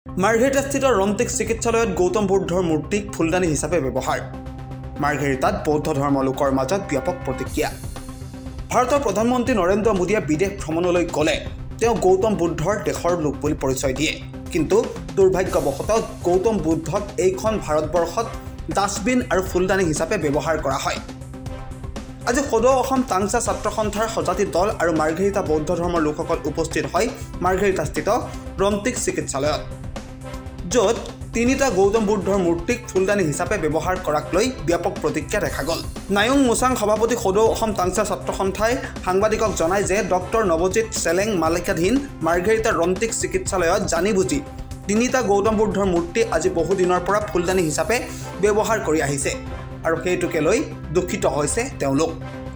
মাৰ্ঘেৰিটাস্থিত ৰন্তিক চিকিৎসালয়ত গৌতম বুদ্ধৰ মূৰ্তিক ফুলদানি হিচাপে ব্যৱহাৰ। মাৰ্ঘেৰিটাত বৌদ্ধ ধৰ্মৰ লোকৰ মাজত ব্যাপক প্ৰতিক্ৰিয়া। ভাৰতৰ প্ৰধানমন্ত্ৰী নৰেন্দ্ৰ মোদীয়ে বিদেশ ভ্ৰমণলৈ গ'লে তেওঁ গৌতম বুদ্ধৰ দেশৰ লোক বুলি পৰিচয় দিয়ে। কিন্তু দুৰ্ভাগ্যবশতঃ গৌতম বুদ্ধক এইখন ভাৰতবৰ্ষত ডাষ্টবিন আৰু ফুলদানি হিচাপে ব্যৱহাৰ কৰা হয়। আজি সদৌ অসম টাংচা ছাত্ৰ সন্থাৰ সজাতি দল আৰু মাৰ্ঘেৰিটা বৌদ্ধ ধৰ্মৰ লোকসকল উপস্থিত হয় মাৰ্ঘেৰিটাস্থিত ৰন্তিক চিকিৎসালয়ত, য'ত তিনিটা গৌতম বুদ্ধৰ মূৰ্তিক ফুলদানি হিচাপে ব্যৱহাৰ কৰাক লৈ ব্যাপক প্ৰতিক্ৰিয়া দেখা গ'ল। নায়ুং মোচাং সভাপতি সদৌ অসম টাংচা ছাত্ৰ সন্থাই সাংবাদিকক জনায় যে ডক্টৰ নৱজিৎ চেলেং মালিকাধীন মাৰ্ঘেৰিটা ৰন্তিক চিকিৎসালয়ত জানি বুজি তিনিটা গৌতম বুদ্ধৰ মূৰ্তি আজি বহুদিনৰ পৰা ফুলদানি হিচাপে ব্যৱহাৰ কৰি আহিছে আৰু সেইটোকে লৈ দুখিত হৈছে তেওঁলোক।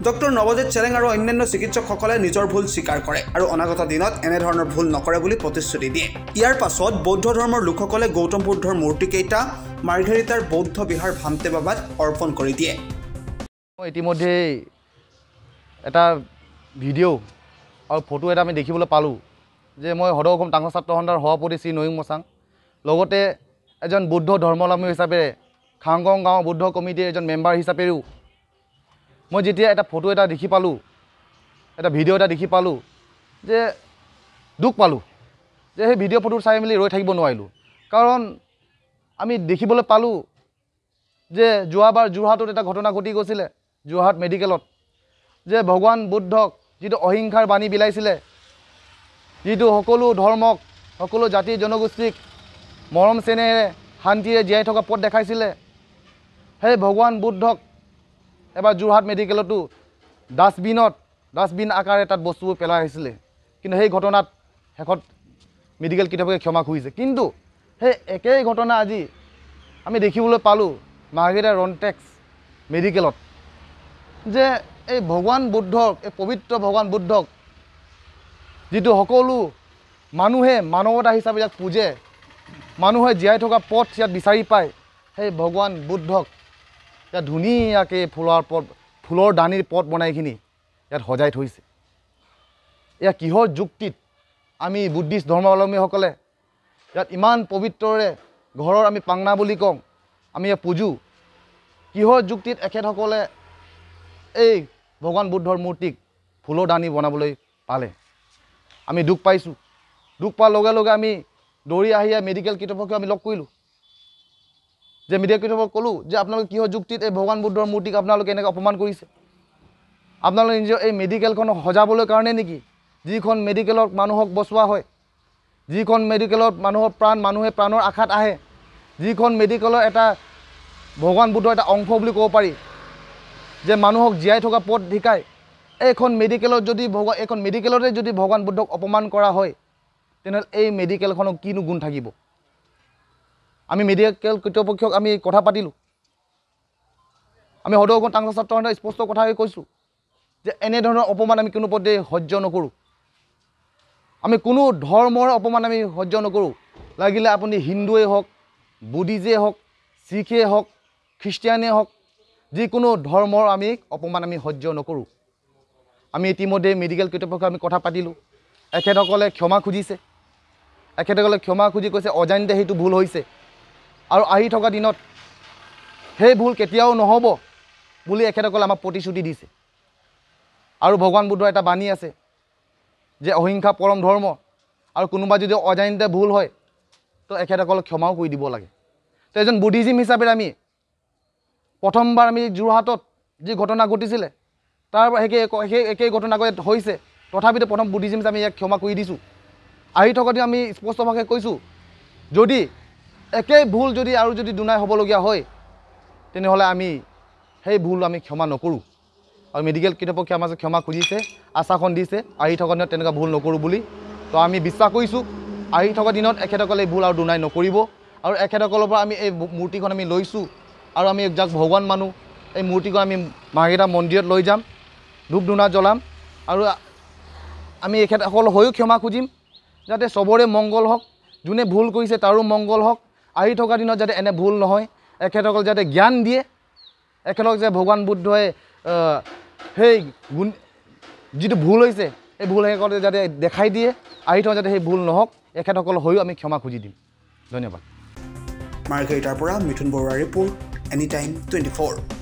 ডক্টৰ নৱজিৎ চেলেং আৰু অন্যান্য চিকিৎসকসকলে নিজৰ ভুল স্বীকাৰ কৰে আৰু অনাগত দিনত এনেধৰণৰ ভুল নকৰে বুলি প্ৰতিশ্ৰুতি দিয়ে। ইয়াৰ পাছত বৌদ্ধ ধৰ্মৰ লোকসকলে গৌতম বুদ্ধৰ মূৰ্তিকেইটা মাৰ্ঘেৰিটাৰ বৌদ্ধ বিহাৰ ভান্তে বাবাত অৰ্পণ কৰি দিয়ে। মই ইতিমধ্যে এটা ভিডিঅ' আৰু ফটো এটা আমি দেখিবলৈ পালোঁ যে মই সদৌ অসম টাংচা ছাত্ৰ সন্থাৰ সভাপতি শ্ৰী নয়ুং মোচাং, লগতে এজন বুদ্ধ ধৰ্মাৱলম্বী হিচাপে খাংগং গাঁও বুদ্ধ কমিটিৰ এজন মেম্বাৰ হিচাপেও মই যেতিয়া এটা ফটো এটা দেখি পালোঁ, এটা ভিডিঅ' এটা দেখি পালোঁ, যে দুখ পালোঁ যে সেই ভিডিঅ' ফটো চাই মেলি ৰৈ থাকিব নোৱাৰিলোঁ। কাৰণ আমি দেখিবলৈ পালোঁ যে যোৱাবাৰ যোৰহাটত এটা ঘটনা ঘটি গৈছিলে, যোৰহাট মেডিকেলত, যে ভগৱান বুদ্ধক যিটো অহিংসাৰ বাণী বিলাইছিলে, যিটো সকলো ধৰ্মক সকলো জাতি জনগোষ্ঠীক মৰম চেনেহেৰে শান্তিৰে জীয়াই থকা পথ দেখাইছিলে, সেই ভগৱান বুদ্ধক এবাৰ যোৰহাট মেডিকেলতো ডাষ্টবিন আকাৰে তাত বস্তুবোৰ পেলাই আহিছিলে। কিন্তু সেই ঘটনাত শেষত মেডিকেল কৰ্তৃপক্ষই ক্ষমা খুজিছে। কিন্তু সেই একেই ঘটনা আজি আমি দেখিবলৈ পালোঁ মাৰ্ঘেৰিটা ৰন্তিক মেডিকেলত, যে এই ভগৱান বুদ্ধক, এই পবিত্ৰ ভগৱান বুদ্ধক যিটো সকলো মানুহে মানৱতা হিচাপে ইয়াক পূজে, মানুহে জীয়াই থকা পথ ইয়াত বিচাৰি পায়, সেই ভগৱান বুদ্ধক ইয়াত ধুনীয়াকৈ ফুলৰ দানিৰ পথ বনাইখিনি ইয়াত সজাই থৈছে। এয়া কিহৰ যুক্তিত আমি বুদ্ধিষ্ট ধৰ্মাৱলম্বীসকলে ইয়াত ইমান পবিত্ৰৰে ঘৰৰ আমি পাংনা বুলি কওঁ, আমি ইয়াত পূজোঁ, কিহৰ যুক্তিত এখেতসকলে এই ভগৱান বুদ্ধৰ মূৰ্তিক ফুলৰ দানি বনাবলৈ পালে? আমি দুখ পাইছোঁ। দুখ পোৱাৰ লগে লগে আমি দৌৰি আহি মেডিকেল কৰ্তৃপক্ষক আমি লগ কৰিলোঁ, যে মেডিকেল কৰ্তৃপক্ষক ক'লোঁ যে আপোনালোকে কিহৰ যুক্তিত এই ভগৱান বুদ্ধৰ মূৰ্তিক আপোনালোকে এনেকৈ অপমান কৰিছে? আপোনালোকে নিজৰ এই মেডিকেলখনক সজাবলৈ কাৰণে নেকি? যিখন মেডিকেলত মানুহক বচোৱা হয়, যিখন মেডিকেলত মানুহৰ মানুহে প্ৰাণৰ আশাত আহে, যিখন মেডিকেলৰ এটা ভগৱান বুদ্ধৰ এটা অংশ বুলি ক'ব পাৰি, যে মানুহক জীয়াই থকা পথ শিকায়, এইখন মেডিকেলতে যদি ভগৱান বুদ্ধক অপমান কৰা হয়, তেনেহ'লে এই মেডিকেলখনক কিনো গুণ থাকিব? আমি মেডিকেল কৰ্তৃপক্ষক আমি কথা পাতিলোঁ। আমি সদৌ অসম টাংচা ছাত্ৰ সন্থাই স্পষ্ট কথা কৈছোঁ যে এনেধৰণৰ অপমান আমি কোনো পধ্যে সহ্য নকৰোঁ। আমি কোনো ধৰ্মৰ অপমান আমি সহ্য নকৰোঁ। লাগিলে আপুনি হিন্দুৱেই হওক, বুদ্ধিজেই হওক, শিখেই হওক, খ্ৰীষ্টিয়ানেই হওক, যিকোনো ধৰ্মৰ আমি অপমান আমি সহ্য নকৰোঁ। আমি ইতিমধ্যে মেডিকেল কৰ্তৃপক্ষক আমি কথা পাতিলোঁ। এখেতসকলে ক্ষমা খুজিছে। এখেতসকলে ক্ষমা খুজি কৈছে অজানিতে সেইটো ভুল হৈছে আৰু আহি থকা দিনত সেই ভুল কেতিয়াও নহ'ব বুলি এখেতসকলে আমাক প্ৰতিশ্ৰুতি দিছে। আৰু ভগৱান বুদ্ধৰ এটা বাণী আছে যে অহিংসা পৰম ধৰ্ম, আৰু কোনোবা যদি অজানিতে ভুল হয় তো এখেতসকলক ক্ষমাও কৰি দিব লাগে। তো এজন বুদ্ধিজিম হিচাপে আমি প্ৰথমবাৰ আমি যোৰহাটত যি ঘটনা ঘটিছিলে তাৰ একেই ঘটনা হৈছে, তথাপিতো প্ৰথম বুদ্ধিজিম হিচাপে আমি ইয়াক ক্ষমা কৰি দিছোঁ। আহি থকাতে আমি স্পষ্টভাৱে কৈছোঁ, যদি একেই ভুল আৰু যদি দুনাই হ'বলগীয়া হয়, তেনেহ'লে আমি সেই ভুল আমি ক্ষমা নকৰোঁ। আৰু মেডিকেল কৰ্তৃপক্ষই আমাক ক্ষমা খুজিছে, আশ্বাসন দিছে আহি থকা দিনত তেনেকুৱা ভুল নকৰোঁ বুলি। তো আমি বিশ্বাস কৰিছোঁ আহি থকা দিনত এখেতসকলে এই ভুল আৰু দুনাই নকৰিব। আৰু এখেতসকলৰ পৰা আমি এই মূৰ্তিখন আমি লৈছোঁ, আৰু আমি যাক ভগৱান মানুহ, এই মূৰ্তিখন আমি মাৰ্ঘেৰিটা মন্দিৰত লৈ যাম, ধূপ ধূনা জ্বলাম, আৰু আমি এখেতসকলৰ হৈও ক্ষমা খুজিম, যাতে চবৰে মংগল হওক, যোনে ভুল কৰিছে তাৰো মংগল হওক। আহি থকা দিনত যাতে এনে ভুল নহয়, এখেতসকল যাতে জ্ঞান দিয়ে, এখেতক যে ভগৱান বুদ্ধই সেই যিটো ভুল হৈছে এই ভুল এখেতসকলে যাতে দেখাই দিয়ে, আহি থকা যাতে সেই ভুল নহওক, এখেতসকলৰ হৈও আমি ক্ষমা খুজি দিম। ধন্যবাদ। মাৰ্ঘেৰিটাৰ পৰা মিথুন বৰুৱাৰ ৰিপৰ্ট, এনিটাইম 24।